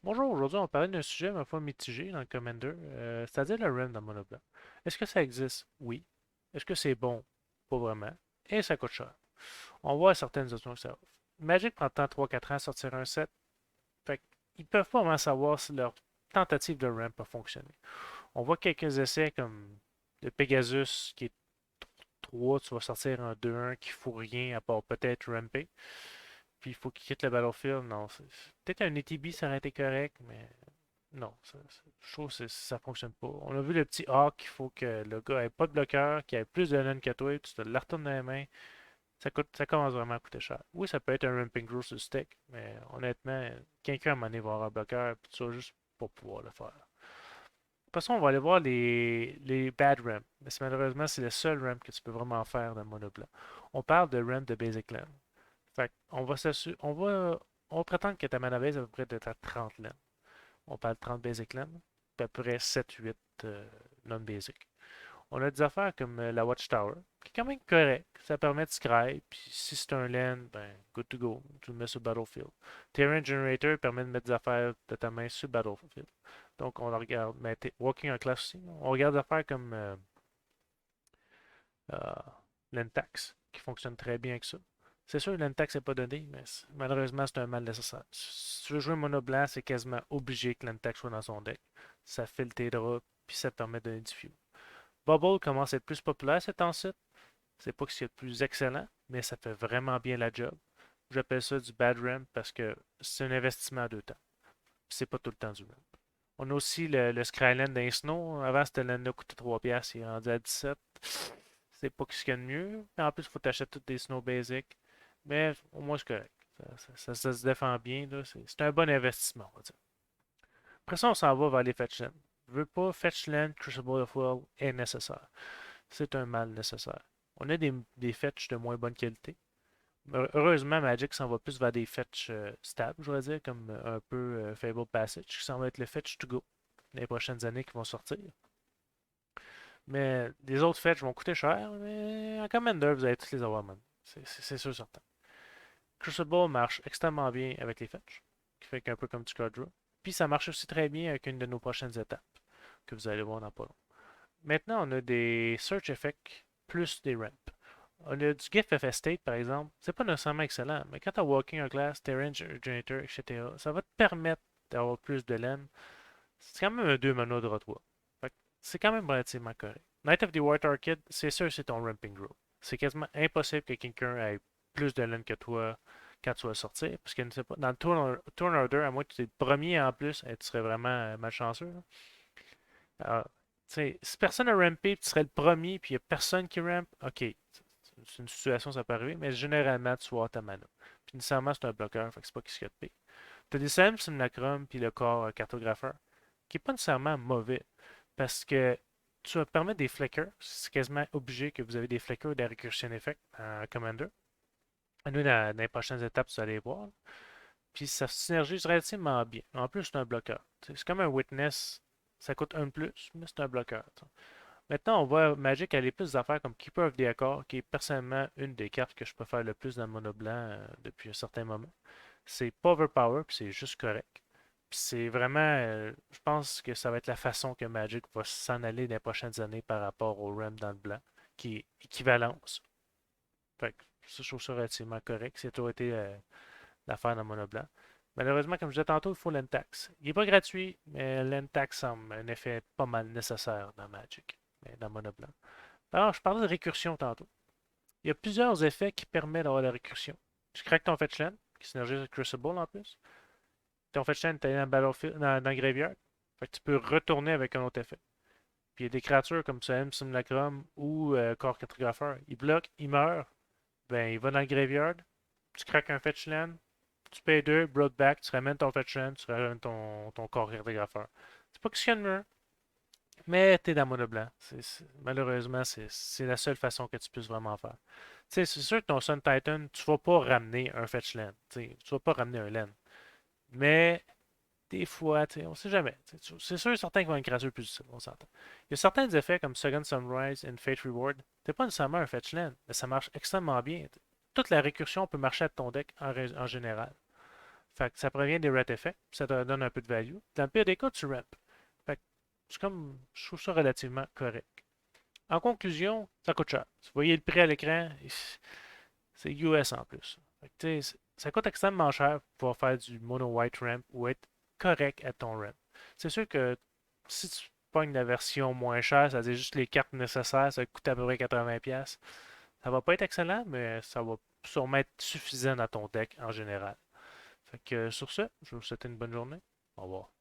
Bonjour, aujourd'hui on va parler d'un sujet ma foi mitigé dans le Commander, c'est-à-dire le RAM dans Mono Blanc. Est-ce que ça existe? Oui. Est-ce que c'est bon? Pas vraiment. Et ça coûte cher. On voit certaines options que ça offre. Magic prend tant 3-4 ans à sortir un set, fait qu'ils peuvent pas vraiment savoir si leur tentative de ramp a fonctionné. On voit quelques essais comme le Pegasus qui est 3, tu vas sortir un 2-1 qui fout rien à part peut-être ramper, puis il faut qu'il quitte le battlefield. Non, peut-être un ETB ça aurait été correct, mais non, je trouve que ça fonctionne pas. On a vu le petit hack, il faut que le gars ait pas de bloqueur, qu'il ait plus de laine que toi, tu te le retournes dans les mains. Ça commence vraiment à coûter cher. Oui, ça peut être un ramping grow sur le stick, mais honnêtement, quelqu'un à un moment donné va avoir un bloqueur, puis tu vas juste pas pouvoir le faire. De toute façon, on va aller voir les bad ramps. Mais malheureusement, c'est le seul ramp que tu peux vraiment faire dans le mono blanc. On parle de ramp de basic land. Fait on va s'assurer, on va prétendre que ta mana base est à peu près d'être à 30 land. On parle de 30 basic land, puis à peu près 7-8 non-basic. On a des affaires comme la Watchtower, qui est quand même correct. Ça permet de scry, puis si c'est un land, ben, good to go. Tu le mets sur le battlefield. Terrain Generator permet de mettre des affaires de ta main sur le battlefield. Donc, on la regarde. Mais Walking en classe aussi, on regarde des affaires comme euh, l'Entax, qui fonctionne très bien avec ça. C'est sûr, l'Entax n'est pas donné, mais malheureusement, c'est un mal nécessaire. Si tu veux jouer mono blanc, c'est quasiment obligé que l'Entax soit dans son deck. Ça file tes draps, puis ça te permet de diffuse. Bubble commence à être plus populaire cet temps-ci. C'est pas que c'est le plus excellent, mais ça fait vraiment bien la job. J'appelle ça du bad ramp parce que c'est un investissement à deux temps. C'est pas tout le temps du ramp. On a aussi le Skyland d'un Snow. Avant, c'était l'année coûtait 3 piastres, il est rendu à 17. C'est pas ce qu'il y a de mieux. Mais en plus, il faut t'acheter tous des Snow Basic. Mais au moins, c'est correct. Ça se défend bien, là. C'est un bon investissement, on va dire. Après ça, on s'en va vers les Fetchlands. Je veux pas Fetchland, Crucible of Will est nécessaire. C'est un mal nécessaire. On a des fetch de moins bonne qualité. Heureusement, Magic s'en va plus vers des fetch stables, je voudrais dire, comme un peu Fable Passage, qui s'en va être le fetch to go les prochaines années qui vont sortir. Mais les autres fetch vont coûter cher, mais en Commander, vous allez tous les avoir même. C'est sûr certain. Crucible marche extrêmement bien avec les fetch, qui fait qu'un peu comme du card draw. Puis ça marche aussi très bien avec une de nos prochaines étapes, que vous allez voir dans pas long. Maintenant, on a des search effects plus des ramps. On a du GIF FS State, par exemple. C'est pas nécessairement excellent, mais quand tu as Walking a Glass, Terrain Generator, etc., ça va te permettre d'avoir plus de laine. C'est quand même un 2 mana de retour. C'est quand même relativement correct. Night of the White Orchid, c'est sûr c'est ton Ramping Grow. C'est quasiment impossible que quelqu'un ait plus de laine que toi quand tu vas sortir, parce que ne sait pas, dans le turn order, à moins que tu es le premier en plus, tu serais vraiment malchanceux. Alors, si personne n'a rampé, tu serais le premier, puis il n'y a personne qui rampe, ok, c'est une situation, ça peut arriver, mais généralement, tu vas avoir ta mana. Puis nécessairement, c'est un bloqueur, fait que c'est pas ce qu'il y a de pire. Tu as des Sam Simulacrum, puis le corps cartographeur, qui est pas nécessairement mauvais, parce que tu vas permettre des flickers, c'est quasiment obligé que vous avez des flickers ou des recursion effect en Commander. Nous, dans les prochaines étapes, vous allez voir. Puis ça synergise relativement bien. En plus, c'est un bloqueur. C'est comme un Witness, ça coûte un de plus, mais c'est un bloqueur. Maintenant, on voit Magic aller plus d'affaires comme Keeper of the Accord, qui est personnellement une des cartes que je préfère le plus dans le mono blanc depuis un certain moment. C'est pas overpower, puis c'est juste correct. Puis c'est vraiment, je pense que ça va être la façon que Magic va s'en aller dans les prochaines années par rapport au RAM dans le blanc, qui est équivalence. Fait que ça, je trouve ça relativement correct. C'est toujours été l'affaire dans le mono blanc. Malheureusement, comme je disais tantôt, il faut l'Entax. Il n'est pas gratuit, mais l'Entax semble un effet pas mal nécessaire dans Magic, mais dans mono blanc. Alors, je parlais de récursion tantôt. Il y a plusieurs effets qui permettent d'avoir la récursion. Tu craques ton fetchland, qui synergise avec Crucible en plus. Ton fetchland est dans Battlefield, dans le Graveyard. Fait que tu peux retourner avec un autre effet. Puis il y a des créatures comme Sahem Simulacrum ou Corps Cartographeur. Ils bloquent, ils meurent. Ben, il va dans le Graveyard. Tu craques un fetchland. Tu payes 2, back, tu ramènes ton fetchland, tu ramènes ton corps cartographeur. C'est pas que c'est mieux, mais t'es dans mono blanc. Malheureusement, c'est la seule façon que tu puisses vraiment faire. Tu sais, c'est sûr que ton Sun Titan, tu vas pas ramener un fetch land. Tu vas pas ramener un land. Mais des fois, on sait jamais. C'est sûr certain qu'il va y avoir une créature plus utile, on s'entend. Il y a certains effets comme Second Sunrise et Fate Reward. T'es pas nécessairement un fetch land, mais ça marche extrêmement bien. Toute la récursion peut marcher à ton deck en général. Fait que ça provient des ret effects, ça te donne un peu de value. Dans le pire des cas, tu ramp. Fait que c'est comme, je trouve ça relativement correct. En conclusion, ça coûte cher. Vous voyez le prix à l'écran, c'est US en plus. Fait que, ça coûte extrêmement cher pour pouvoir faire du mono white ramp ou être correct à ton ramp. C'est sûr que si tu pognes la version moins chère, c'est-à-dire juste les cartes nécessaires, ça coûte à peu près 80$. Ça va pas être excellent, mais ça va sûrement être suffisant dans ton deck en général. Fait que sur ce, je vous souhaite une bonne journée. Au revoir.